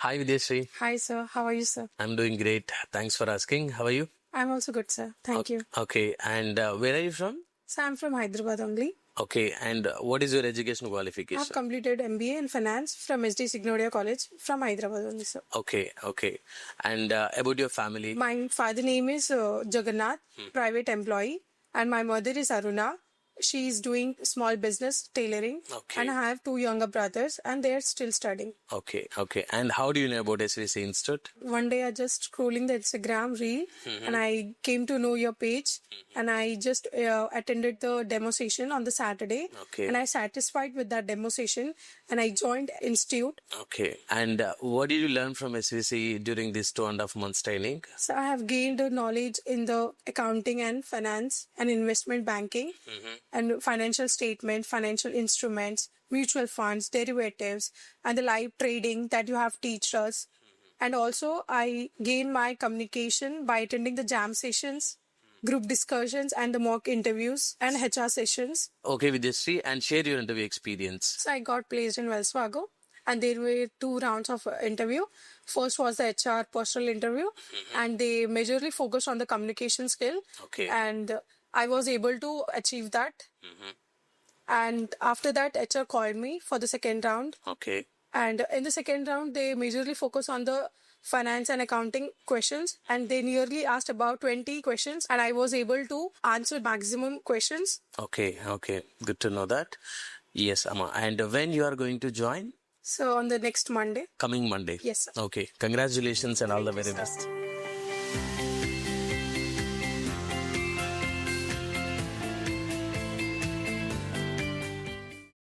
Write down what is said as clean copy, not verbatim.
Hi Videshri. Hi, sir. How are you, sir? I'm doing great. Thanks for asking. How are you? I'm also good, sir. Thank you. Okay, and where are you from? So I'm from Hyderabad only. Okay, and what is your education I've qualification? completed MBA in finance from SD Signoria College from Hyderabad only, sir. Okay. And about your family? My father name is Jagannath, private employee, and my mother is Aruna. She is doing small business tailoring, Okay. and I have two younger brothers, and they are still studying. Okay. And how do you know about SVC Institute? One day I just scrolling the Instagram reel and I came to know your page and I just attended the demo session on the Saturday Okay. and I satisfied with that demo session and I joined institute. Okay. And what did you learn from SVC during this 2.5 months training? So I have gained a knowledge in the accounting and finance and investment banking and financial statement, financial instruments, mutual funds, derivatives, and the live trading that you have taught us. And also, I gain my communication by attending the jam sessions, group discussions, and the mock interviews and HR sessions. Okay, Videshri, and share your interview experience. So I got placed in Wells Fargo, and there were 2 rounds of interview. First was the HR personal interview, and they majorly focused on the communication skill. Okay. And I was able to achieve that. And after that, HR called me for the second round. Okay. And in the second round, they majorly focus on the finance and accounting questions. And they nearly asked about 20 questions. And I was able to answer maximum questions. Okay. Good to know that. Yes, Amma. And when you are going to join? So on the next Monday. Coming Monday. Yes, sir. Okay. Congratulations and all the very best.